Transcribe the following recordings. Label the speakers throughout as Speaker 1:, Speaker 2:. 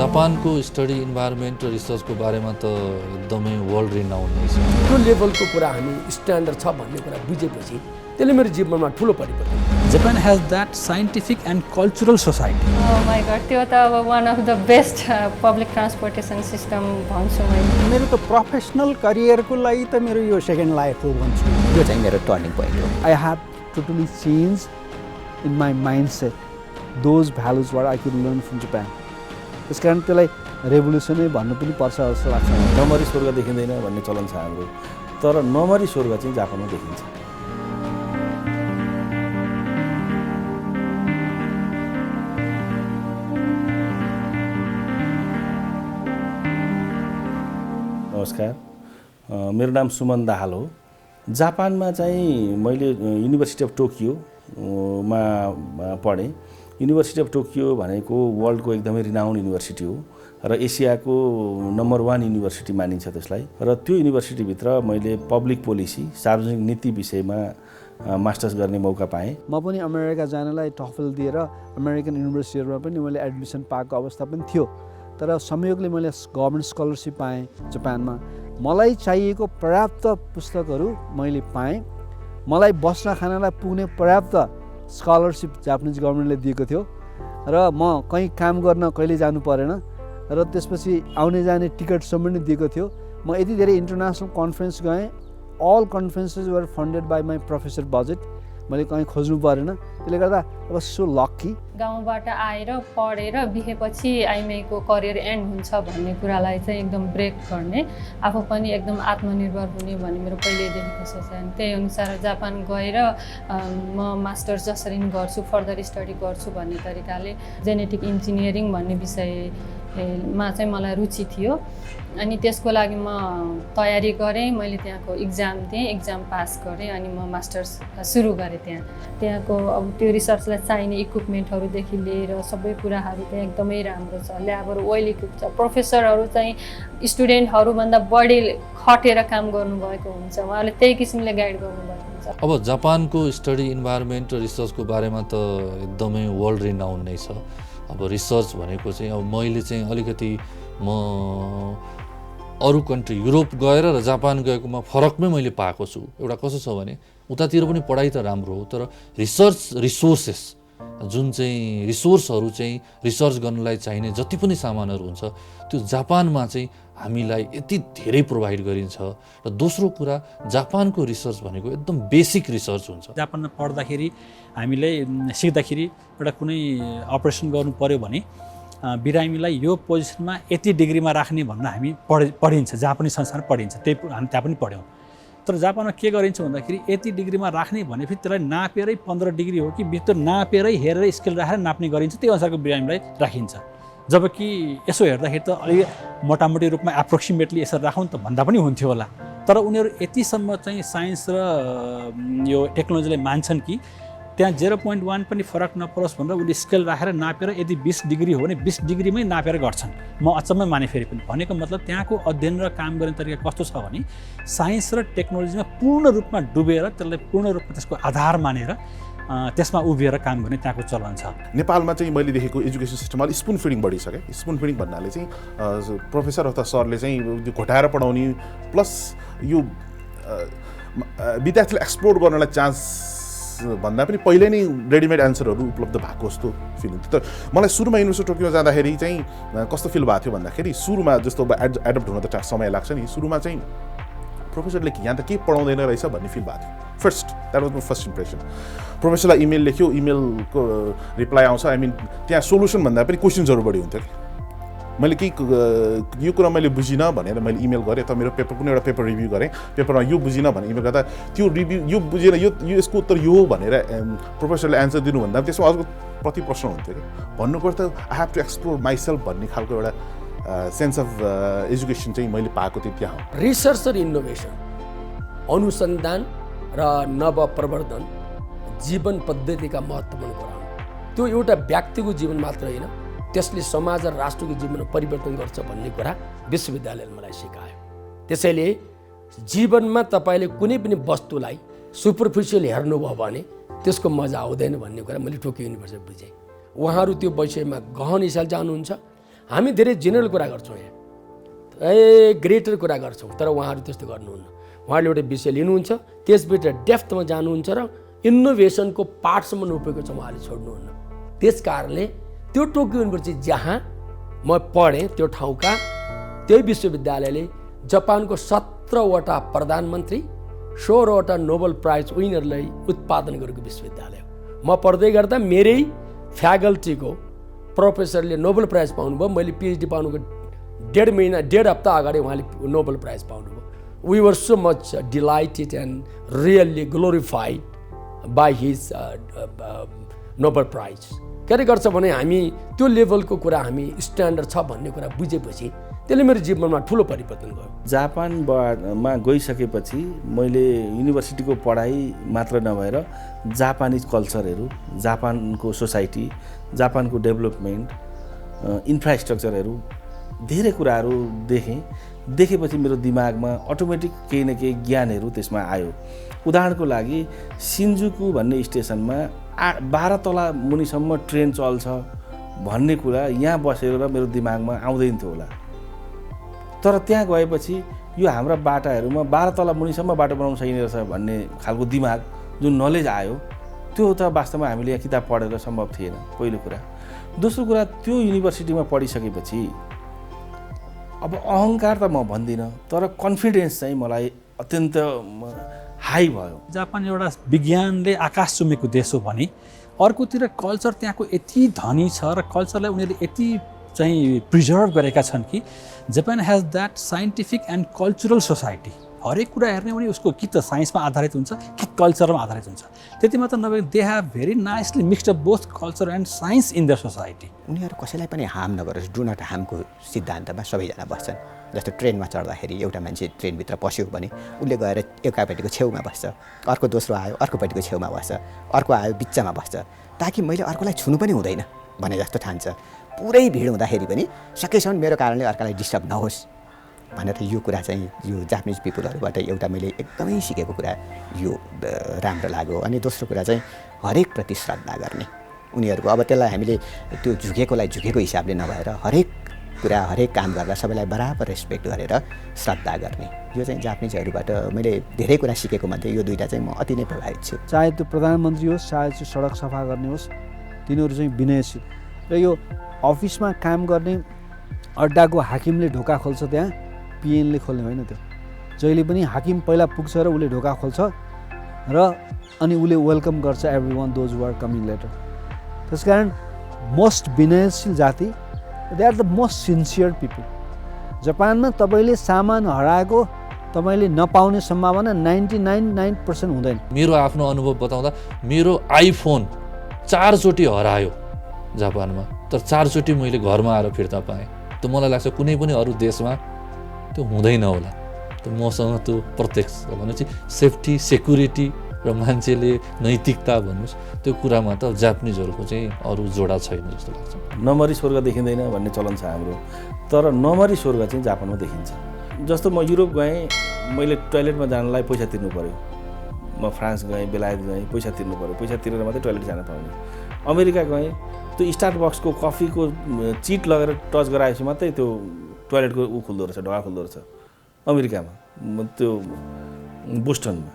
Speaker 1: जापानको study environment र रिसर्चको बारेमा त एकदमै वर्ल्ड रिनाउन्ड नै छ।
Speaker 2: त्यो लेभलको कुरा हामी स्ट्यान्डर्ड छ भन्ने कुरा बुझेपछि त्यसले मेरो जीवनमा ठुलो परिवर्तन।
Speaker 3: Japan has that scientific and cultural society.
Speaker 4: Oh my god, त्यो त अब one of the best public transportation system भन्छु मैले।
Speaker 5: मेरो त प्रोफेसनल करियरको लागि त मेरो यो सेकेन्ड लाइफ हो भन्छु।
Speaker 6: यो चाहिँ मेरो टर्निङ पोइन्ट हो।
Speaker 5: I have totally changed in my mindset those values what I could learn from Japan. त्यसकारण त्यसलाई रेभोल्युसनै भन्नु पनि पर्छ जस्तो लाग्छ।
Speaker 7: नमरी स्वर्ग देखिँदैन भन्ने चलन छ हाम्रो, तर नमरी स्वर्ग चाहिँ जापानमा देखिन्छ। नमस्कार, मेरो नाम सुमन दाहाल हो। जापानमा चाहिँ मैले युनिभर्सिटी अफ टोकियोमा पढेँ। युनिभर्सिटी अफ टोकियो भनेको वर्ल्डको एकदमै रिनाउन्ड युनिभर्सिटी हो र एसियाको नम्बर 1 युनिभर्सिटी मानिन्छ त्यसलाई। र त्यो युनिभर्सिटीभित्र मैले पब्लिक पोलिसी सार्वजनिक नीति विषयमा मास्टर्स गर्ने मौका पाएँ।
Speaker 5: म पनि अमेरिका जानलाई टफल दिएर अमेरिकन युनिभर्सिटीहरूमा पनि मैले एडमिसन पाएको अवस्था पनि थियो, तर संयोगले मैले गभर्मेन्ट स्कलरसिप पाएँ जापानमा। मलाई चाहिएको पर्याप्त पुस्तकहरू मैले पाएँ, मलाई बस्न खानलाई पुग्ने पर्याप्त स्कलरसिप जापानिज गभर्मेन्टले दिएको थियो र म कहीँ काम गर्न कहिले जानु परेन र त्यसपछि आउने जाने टिकटसम्म पनि दिएको थियो। म यति धेरै इन्टरनेसनल कन्फरेन्स गएँ, all conferences were funded by my professor budget, मैले कहीँ खोज्नु परेन। त्यसले गर्दा अब सो लक्की।
Speaker 4: गाउँबाट आएर पढेर बिहेपछि आइमाईको करियर एन्ड हुन्छ भन्ने कुरालाई चाहिँ एकदम ब्रेक गर्ने, आफू पनि एकदम आत्मनिर्भर हुने भन्ने मेरो पहिल्यैदेखिको सोचाइ। त्यही अनुसार जापान गएर म मास्टर्स जसरी गर्छु, फर्दर स्टडी गर्छु भन्ने तरिकाले जेनेटिक इन्जिनियरिङ भन्ने विषयमा चाहिँ मलाई रुचि थियो। अनि त्यसको लागि म तयारी गरेँ, मैले त्यहाँको इक्जाम दिएँ, इक्जाम पास गरेँ, अनि म मास्टर्स सुरु गरेँ। त्यहाँको अब त्यो रिसर्चलाई चाहिने इक्विपमेन्टहरूदेखि लिएर सबै कुराहरू त्यहाँ एकदमै राम्रो छ। ल्याबहरू वेल इक्विप छ, प्रोफेसरहरू चाहिँ स्टुडेन्टहरूभन्दा बढी खटेर काम गर्नुभएको हुन्छ, उहाँले त्यही किसिमले गाइड गर्नुभएको हुन्छ।
Speaker 1: अब जापानको स्टडी इन्भाइरोमेन्ट र रिसर्चको बारेमा त एकदमै वर्ल्ड रिनाउन्ड नै छ। अब रिसर्च भनेको चाहिँ अब मैले चाहिँ अलिकति म अरू कन्ट्री युरोप गएर र जापान गएकोमा फरकमै मैले पाएको छु। एउटा कस्तो छ भने उतातिर पनि पढाइ त राम्रो हो, तर रिसोर्सेस जुन चाहिँ रिसोर्सहरू चाहिँ रिसर्च गर्नलाई चाहिने जति पनि सामानहरू हुन्छ त्यो जापानमा चाहिँ हामीलाई यति धेरै प्रोभाइड गरिन्छ। र दोस्रो कुरा, जापानको रिसर्च भनेको एकदम बेसिक रिसर्च हुन्छ।
Speaker 3: जापानमा पढ्दाखेरि हामीले सिक्दाखेरि एउटा कुनै अपरेसन गर्नु पर्यो भने बिरामीलाई यो पोजिसनमा यति डिग्रीमा राख्ने भनेर हामी पढिन्छ, जापानी संस्थानमा पढिन्छ, त्यही हामी त्यहाँ पनि पढ्यौँ। तर जापानमा के गरिन्छ भन्दाखेरि यति डिग्रीमा राख्ने भनेपछि त्यसलाई नापेरै 15 डिग्री हो कि भित्र नापेरै हेरेर स्केल राखेर नाप्ने गरिन्छ, त्यही अनुसारको बिरामीलाई राखिन्छ। जबकि यसो हेर्दाखेरि त अलिक मोटामोटी रूपमा एप्रोक्सिमेटली यसरी राखौँ त भन्दा पनि हुन्थ्यो होला, तर उनीहरू यतिसम्म चाहिँ साइन्स र यो टेक्नोलोजीलाई मान्छन् कि त्यहाँ 0.1 पनि फरक नपरोस् भनेर उसले स्केल राखेर नापेर यदि 20 डिग्री हो भने 20 डिग्रीमै नापेर गर्छन्। म अचम्मै माने फेरि पनि। भनेको मतलब त्यहाँको अध्ययन र काम गर्ने तरिका कस्तो छ भने साइन्स र टेक्नोलोजीमा पूर्ण रूपमा डुबेर त्यसलाई पूर्ण रूपमा त्यसको आधार मानेर त्यसमा उभिएर काम गर्ने त्यहाँको चलन छ।
Speaker 8: नेपालमा चाहिँ मैले देखेको एजुकेसन सिस्टममा स्पुन फिडिङ बढी छ क्या। स्पुन फिडिङ भन्नाले चाहिँ प्रोफेसर अथवा सरले चाहिँ घोटाएर पढाउने प्लस यो विद्यार्थीलाई एक्सप्लोर गर्नलाई चान्स भन्दा पनि पहिले नै रेडिमेड एन्सरहरू उपलब्ध भएको जस्तो फिल हुन्थ्यो। तर मलाई सुरुमा युनिभर्सिटी टोकियो जाँदाखेरि चाहिँ कस्तो फिल भएको थियो भन्दाखेरि सुरुमा जस्तो एडप्ट हुन त समय लाग्छ नि, सुरुमा चाहिँ प्रोफेसरले यहाँ त के पढाउँदैन रहेछ भन्ने फिल भएको थियो। That was my first impression. प्रोफेसरलाई इमेल लेख्यो, इमेलको रिप्लाई आउँछ, आई मिन त्यहाँ सोल्युसन भन्दा पनि क्वेसन्सहरू बढी हुन्थ्यो कि मैले यो कुरा मैले बुझिनँ भनेर मैले इमेल गरेँ, त मेरो पेपर कुनै एउटा पेपर रिभ्यू गरेँ, पेपरमा यो बुझिनँ भने इमेल गर्दा त्यो रिभ्यू यो बुझेन, यो यसको उत्तर यो हो भनेर प्रोफेसरले एन्सर दिनुभन्दा त्यसमा अर्को प्रति प्रश्न हुन्थ्यो कि भन्नुपर्छ त I have to explore myself भन्ने खालको एउटा सेन्स अफ एजुकेसन चाहिँ मैले पाएको थिएँ त्यहाँ।
Speaker 2: रिसर्च र इनोभेसन, अनुसन्धान र नवप्रवर्धन जीवन पद्धतिका महत्त्वपूर्ण कुरा हो। त्यो एउटा व्यक्तिको जीवन मात्र होइन, त्यसले समाज र राष्ट्रको जीवनमा परिवर्तन गर्छ भन्ने कुरा विश्वविद्यालयले मलाई सिकायो। त्यसैले जीवनमा तपाईँले कुनै पनि वस्तुलाई सुपरफिसियल हेर्नुभयो भने त्यसको मजा आउँदैन भन्ने कुरा मैले टोकियो युनिभर्सिटी बुझेँ। उहाँहरू त्यो विषयमा गहन हिसाबले जानुहुन्छ। हामी धेरै जेनरल कुरा गर्छौँ यहाँ, ग्रेटर कुरा गर्छौँ, तर उहाँहरू त्यस्तो गर्नुहुन्न। उहाँहरूले एउटा विषय लिनुहुन्छ, त्यसभित्र डेप्थमा जानुहुन्छ र इनोभेसनको पार्टसम्म रोपेको छ उहाँले छोड्नुहुन्न। त्यस कारणले त्यो टोकियो युनिभर्सिटी जहाँ म पढेँ त्यो ठाउँका त्यही विश्वविद्यालयले जापानको 17वटा प्रधानमन्त्री 16वटा नोबल प्राइज विनरलाई उत्पादन गरेको विश्वविद्यालय हो। म पढ्दै गर्दा मेरै फ्याकल्टीको प्रोफेसरले नोबल प्राइज पाउनुभयो, मैले पिएचडी पाउनुको 1.5 हप्ता अगाडि उहाँले नोबल प्राइज पाउनुभयो। We were so much delighted and really glorified by his Nobel prize. के गर्छ भने हामी त्यो लेभलको कुरा हामी स्ट्यान्डर्ड छ भन्ने कुरा बुझेपछि त्यसले मेरो जीवनमा ठुलो परिवर्तन भयो।
Speaker 7: जापानमा गइसकेपछि मैले युनिभर्सिटीको पढाइ मात्र नभएर जापानिज कल्चरहरू, जापानको सोसाइटी, जापानको डेभलपमेन्ट, इन्फ्रास्ट्रक्चरहरू धेरै कुराहरू देखेपछि मेरो दिमागमा अटोमेटिक केही न केही ज्ञानहरू त्यसमा आयो। उदाहरणको लागि सिन्जुकु भन्ने स्टेसनमा 12 तला मुनिसम्म ट्रेन चल्छ भन्ने कुरा यहाँ बसेर मेरो दिमागमा आउँदैन थियो होला, तर त्यहाँ गएपछि यो हाम्रा बाटाहरूमा 12 तला मुनिसम्म बाटो बनाउन सकिने रहेछ भन्ने खालको दिमाग जुन नलेज आयो, त्यो त वास्तवमा हामीले यहाँ किताब पढेर सम्भव थिएन, पहिलो कुरा। दोस्रो कुरा, त्यो युनिभर्सिटीमा पढिसकेपछि अब अहङ्कार त म भन्दिनँ, तर कन्फिडेन्स चाहिँ मलाई अत्यन्त हाई भयो।
Speaker 3: जापान एउटा विज्ञानले आकाश चुमेको देश हो भने अर्कोतिर कल्चर त्यहाँको यति धनी छ र कल्चरलाई उनीहरूले यति चाहिँ प्रिजर्भ गरेका छन् कि Japan has that scientific and cultural society. हरेक कुरा हेर्ने भने उसको कि त साइन्समा आधारित हुन्छ कि कल्चरमा आधारित हुन्छ। त्यति मात्र नभए they have very nicely mixed of both culture and science in their society.
Speaker 6: उनीहरू कसैलाई पनि हार्म नगरोस्, डु नट हार्मको सिद्धान्तमा सबैजना बस्छन्। जस्तो ट्रेनमा चढ्दाखेरि एउटा मान्छे ट्रेनभित्र पस्यो भने उसले गएर एकापट्टिको छेउमा बस्छ, अर्को दोस्रो आयो अर्कोपट्टिको छेउमा बस्छ, अर्को आयो बिचमा बस्छ, ताकि मैले अर्कोलाई छुनु पनि हुँदैन भने जस्तो ठान्छ। पुरै भिड हुँदाखेरि पनि सकेसम्म मेरो कारणले अर्कालाई डिस्टर्ब नहोस् भनेर यो कुरा चाहिँ यो जापानिज पिपुलहरूबाट एउटा मैले एकदमै सिकेको कुरा यो राम्रो लाग्यो। अनि दोस्रो कुरा चाहिँ हरेकप्रति श्रद्धा गर्ने उनीहरूको। अब त्यसलाई हामीले त्यो झुकेकोलाई झुकेको हिसाबले नभएर हरेक कुरा हरेक काम गर्दा सबैलाई बराबर रेस्पेक्ट गरेर श्रद्धा गर्ने, यो चाहिँ जापानिजहरूबाट मैले धेरै कुरा सिकेको मध्ये यो दुईवटा चाहिँ म अति नै प्रभावित छु।
Speaker 5: चाहे त्यो प्रधानमन्त्री होस्, चाहे त्यो सडक सफा गर्ने होस्, तिनीहरू चाहिँ विनयशील। र यो अफिसमा काम गर्ने अड्डाको हाकिमले ढोका खोल्छ, त्यहाँ पिएनले खोल्ने होइन। त्यो जहिले पनि हाकिम पहिला पुग्छ र उसले ढोका खोल्छ र अनि उसले वेलकम गर्छ everyone those who are coming later. त्यस कारण मोस्ट विनयशील जाति, they are the most sincere people. जापानमा तपाईँले सामान हराएको तपाईँले नपाउने सम्भावना 99% हुँदैन।
Speaker 1: मेरो आफ्नो अनुभव बताउँदा मेरो आइफोन 4 चोटि हरायो जापानमा, तर 4 चोटि मैले घरमा आएर फिर्ता पाएँ। त मलाई लाग्छ कुनै पनि अरू देशमा त्यो हुँदैन होला। त मसँग त्यो प्रत्यक्ष भनेपछि सेफ्टी, सेक्युरिटी र मान्छेले नैतिकता भन्नुहोस्, त्यो कुरामा त जापानिजहरूको चाहिँ अरू जोडा छैन जस्तो लाग्छ।
Speaker 7: नमरी स्वर्ग देखिँदैन भन्ने चलन छ हाम्रो, तर नमरी स्वर्ग चाहिँ जापानमा देखिन्छ। जस्तो म युरोप गएँ, मैले टोयलेटमा जानलाई पैसा तिर्नु पऱ्यो। म फ्रान्स गएँ, बेलायत गएँ, पैसा तिर्नु पऱ्यो, पैसा तिरेर मात्रै टोयलेट जान पाउने। अमेरिका गएँ, त्यो स्टारबक्सको कफीको चिट लगेर टच गराएपछि मात्रै त्यो टोयलेटको ऊ खुल्दो रहेछ, ढोका खुल्दो रहेछ अमेरिकामा, त्यो बोस्टनमा।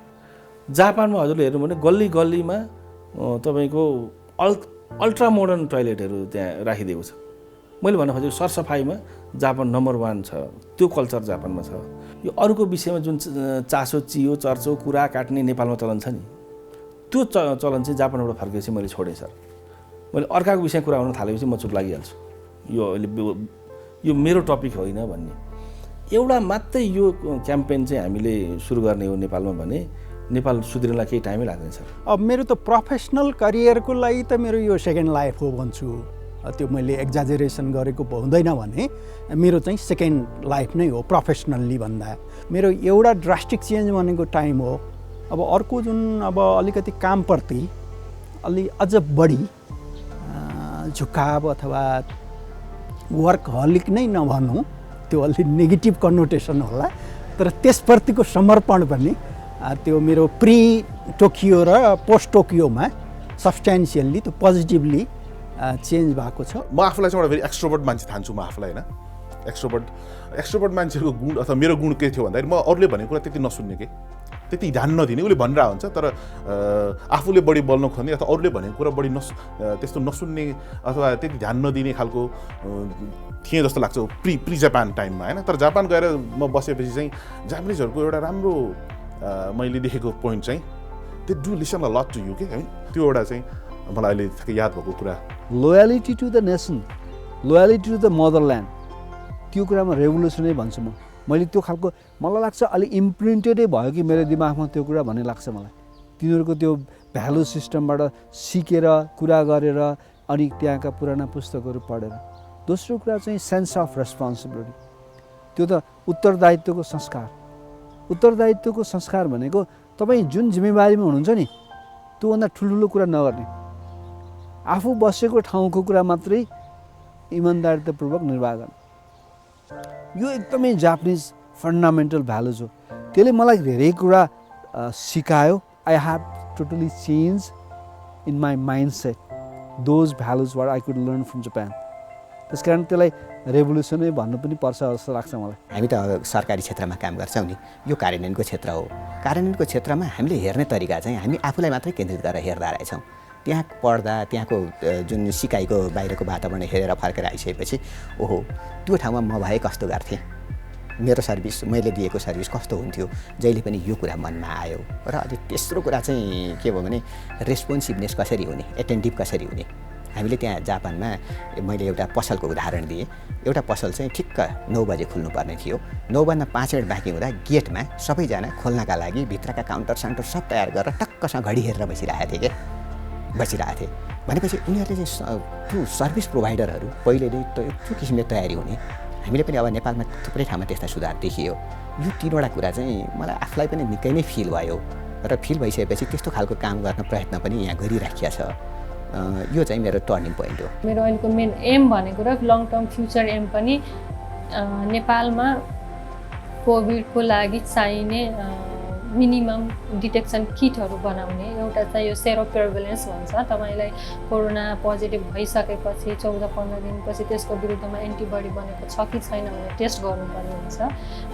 Speaker 7: जापानमा हजुरले हेर्नु भने गल्ली गल्लीमा तपाईँको अल्ट्रा मोडर्न टोयलेटहरू त्यहाँ राखिदिएको छ। मैले भन्न खोजेको सरसफाइमा जापान नम्बर 1 छ, त्यो कल्चर जापानमा छ। यो अरूको विषयमा जुन चासो चियो चर्चो कुरा काट्ने नेपालमा चलन छ नि, त्यो चलन चाहिँ जापानबाट फर्केपछि मैले छोडेँ सर। मैले अर्काको विषयमा कुरा हुन थालेपछि म चुप लागिहाल्छु, यो अहिले यो मेरो टपिक होइन भन्ने। एउटा मात्रै यो क्याम्पेन चाहिँ हामीले सुरु गर्ने हो नेपालमा भने नेपाल सुध्रिनलाई केही टाइमै लाग्दैन सर।
Speaker 9: अब मेरो त प्रोफेसनल करियरको लागि त मेरो यो सेकेन्ड लाइफ हो भन्छु। त्यो मैले एक्जाजरेसन गरेको हुँदैन भने मेरो चाहिँ सेकेन्ड लाइफ नै हो प्रोफेसनल्ली भन्दा। मेरो एउटा ड्रास्टिक चेन्ज भनेको टाइम हो। अब अर्को जुन अब अलिकति कामप्रति अझ बढी झुकाव अथवा वर्कहलिक नै नभनौँ, त्यो अलि नेगेटिभ कन्नोटेसन होला, तर त्यसप्रतिको समर्पण पनि त्यो मेरो प्री टोकियो र पोस्ट टोकियोमा सब्सटेन्सियल्ली त्यो पोजिटिभली चेन्ज भएको छ।
Speaker 8: म आफूलाई चाहिँ एउटा भेरी एक्स्ट्रोभर्ट मान्छे ठान्छु म आफूलाई होइन। एक्स्ट्रोभर्ट मान्छेको गुण अथवा मेरो गुण के थियो भन्दाखेरि म अरूले भनेको कुरा त्यति नसुन्ने के, त्यति ध्यान नदिने। उसले भनिरहेको हुन्छ तर आफूले बढी बोल्न खोज्ने अथवा अरूले भनेको कुरा बढी त्यस्तो नसुन्ने अथवा त्यति ध्यान नदिने खालको थिएँ जस्तो लाग्छ प्री जापान टाइममा होइन। तर जापान गएर म बसेपछि चाहिँ जापानिजहरूको एउटा राम्रो मैले देखेको पोइन्ट चाहिँ they do listen a lot to you के है। त्यो एउटा चाहिँ मलाई अहिले याद भएको कुरा।
Speaker 5: Loyalty to the nation, loyalty to the motherland, त्यो कुरामा रेभोल्युसनै भन्छु म। मैले त्यो खालको मलाई लाग्छ अलि इम्प्रिन्टेडै भयो कि मेरो दिमागमा त्यो कुरा भन्ने लाग्छ मलाई। तिनीहरूको त्यो भ्यालु सिस्टमबाट सिकेर कुरा गरेर अनि त्यहाँका पुराना पुस्तकहरू पढेर। दोस्रो कुरा चाहिँ सेन्स अफ रेस्पोन्सिबिलिटी, त्यो त उत्तरदायित्वको संस्कार। उत्तरदायित्वको संस्कार भनेको तपाईँ जुन जिम्मेवारीमा हुनुहुन्छ नि त्योभन्दा ठुल्ठुलो कुरा नगर्ने, आफू बसेको ठाउँको कुरा मात्रै इमान्दारितापूर्वक निर्वाह गर्ने। यो एकदमै जापानिज फन्डामेन्टल भ्यालुज हो। त्यसले मलाई धेरै कुरा सिकायो। I have totally change in my mindset those values what I could learn from Japan. त्यस कारण त्यसलाई रेभोल्युसनै भन्नु पनि पर्छ जस्तो लाग्छ मलाई।
Speaker 6: हामी त सरकारी क्षेत्रमा काम गर्छौँ नि, यो कार्यान्वयनको क्षेत्र हो। कार्यान्वयनको क्षेत्रमा हामीले हेर्ने तरिका चाहिँ हामी आफूलाई मात्रै केन्द्रित गरेर हेर्दा रहेछौँ। त्यहाँ पढ्दा त्यहाँको जुन सिकाइको बाहिरको वातावरण हेरेर फर्केर आइसकेपछि ओहो त्यो ठाउँमा म भए कस्तो गर्थेँ, मेरो सर्भिस मैले दिएको सर्भिस कस्तो हुन्थ्यो, जहिले पनि यो कुरा मनमा आयो। र अझै तेस्रो कुरा चाहिँ के भयो भने रेस्पोन्सिभनेस कसरी हुने, एटेन्टिभ कसरी हुने। हामीले त्यहाँ जापानमा मैले एउटा पसलको उदाहरण दिएँ। एउटा पसल चाहिँ ठिक्क 9 बजे खुल्नुपर्ने थियो। 9 5 मिनट बाँकी हुँदा गेटमा सबैजना खोल्नका लागि भित्रका काउन्टर साउन्टर सब तयार गरेर टक्कसँग घडी हेरेर बसिरहेको थिए। भनेपछि उनीहरूले चाहिँ त्यो सर्भिस प्रोभाइडरहरू पहिले नै त्यो किसिमले तयारी हुने। हामीले पनि अब नेपालमा थुप्रै ठाउँमा त्यस्ता सुधार देखियो। यो 3वटा कुरा चाहिँ मलाई आफूलाई पनि निकै नै फिल भयो र फिल भइसकेपछि त्यस्तो खालको काम गर्न प्रयत्न पनि यहाँ गरिराखिया छ। यो चाहिँ मेरो टर्निङ पोइन्ट हो।
Speaker 4: मेरो अहिलेको मेन एम भनेको र लङ टर्म फ्युचर एम पनि नेपालमा कोभिडको लागि चाहिने मिनिमम डिटेक्सन किटहरू बनाउने। एउटा चाहिँ यो सेरो प्रिभेलेन्स भन्छ। तपाईँलाई कोरोना पोजिटिभ भइसकेपछि 14-15 दिनपछि त्यसको विरुद्धमा एन्टिबडी बनेको छ कि छैन भनेर टेस्ट गर्नुपर्ने हुन्छ।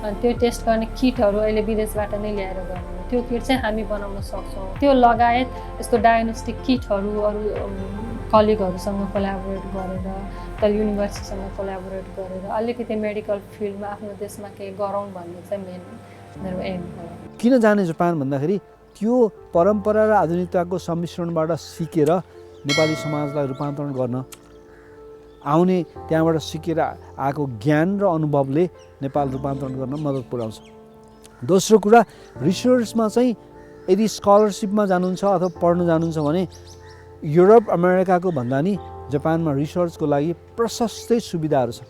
Speaker 4: अनि त्यो टेस्ट गर्ने किटहरू अहिले विदेशबाट नै ल्याएर गर्ने। त्यो किट चाहिँ हामी बनाउन सक्छौँ। त्यो लगायत यस्तो डायग्नोस्टिक किटहरू अरू कलिगहरूसँग कोलाबोरेट गरेर त युनिभर्सिटीसँग कोलाबोरेट गरेर अलिकति मेडिकल फिल्डमा आफ्नो देशमा केही गरौँ भन्ने चाहिँ मेरो एम हो।
Speaker 5: किन जाने जापान भन्दाखेरि त्यो परम्परा र आधुनिकताको सम्मिश्रणबाट सिकेर नेपाली समाजलाई रूपान्तरण गर्न आउने, त्यहाँबाट सिकेर आएको ज्ञान र अनुभवले नेपाल रूपान्तरण गर्न मद्दत पुर्याउँछ। दोस्रो कुरा रिसर्चमा चाहिँ यदि स्कलरसिपमा जानुहुन्छ अथवा पढ्न जानुहुन्छ भने युरोप अमेरिकाको भन्दा नि जापानमा रिसर्चको लागि प्रशस्तै सुविधाहरू छ।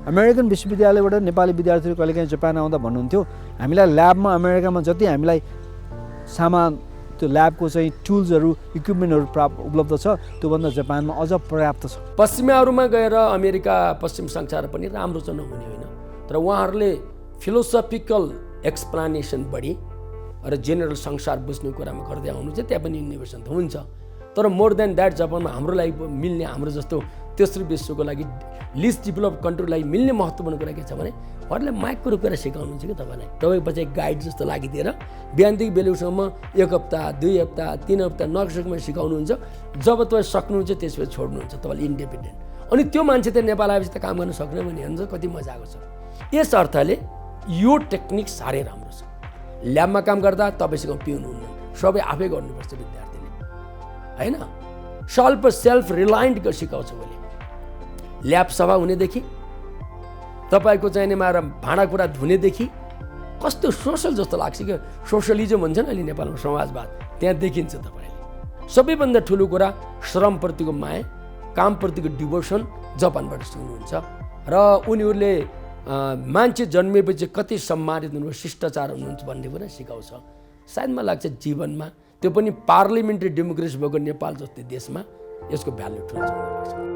Speaker 5: अमेरिकन विश्वविद्यालयबाट नेपाली विद्यार्थीहरू कहिलेकाहीँ जापान आउँदा भन्नुहुन्थ्यो हामीलाई ल्याबमा अमेरिकामा जति हामीलाई सामान त्यो ल्याबको चाहिँ टुल्सहरू इक्विपमेन्टहरू उपलब्ध छ त्योभन्दा जापानमा अझ पर्याप्त छ।
Speaker 2: पश्चिमाहरूमा गएर अमेरिका पश्चिम संसार पनि राम्रो चाहिँ नहुने होइन, तर उहाँहरूले फिलोसफिकल एक्सप्लानेसन बढी र जेनरल संसार बुझ्ने कुरामा गर्दै आउनुहुन्छ। त्यहाँ पनि इनोभेसन त हुन्छ, तर मोर देन द्याट जापानमा हाम्रो लागि मिल्ने, हाम्रो जस्तो तेस्रो विश्वको लागि लिस्ट डेभलप कन्ट्रीलाई मिल्ने महत्त्वपूर्ण कुरा के छ भने उहाँहरूले माइक्रो कुरा सिकाउनुहुन्छ कि तपाईँलाई। तपाईँ पछि गाइड जस्तो लागिदिएर बिहानदेखि बेलुकासम्म 1 हप्ता 2 हप्ता 3 हप्ता नक्सकमा सिकाउनुहुन्छ। जब तपाईँ सक्नुहुन्छ त्यसपछि छोड्नुहुन्छ, तपाईँले इन्डिपेन्डेन्ट। अनि त्यो मान्छे त नेपाल आएपछि त काम गर्न सक्ने भने हेर्नु कति मजा आएको छ। यस अर्थले यो टेक्निक साह्रै राम्रो छ। ल्याबमा काम गर्दा तपाईँसँग पिउनुहुन्न, सबै आफै गर्नुपर्छ विद्यार्थीले होइन। सेल्फ रिलायन्ट सिकाउँछ भने ल्याब सफा हुनेदेखि तपाईँको चाहिने मार भाँडाकुँडा धुनेदेखि कस्तो सोसल जस्तो लाग्छ कि सोसलिजम भन्छ नि अहिले नेपालमा समाजवाद, त्यहाँ देखिन्छ तपाईँले। सबैभन्दा ठुलो कुरा श्रमप्रतिको माया, कामप्रतिको डिभोसन जापानबाट सुन्नुहुन्छ। र उनीहरूले मान्छे जन्मेपछि कति सम्मानित हुनुहुन्छ, शिष्टाचार हुनुहुन्छ भन्ने कुरा सिकाउँछ। सायद मलाई लाग्छ जीवनमा त्यो पनि पार्लिमेन्ट्री डेमोक्रेसी भएको नेपाल जस्तै देशमा यसको भ्यालु ठुलो छ।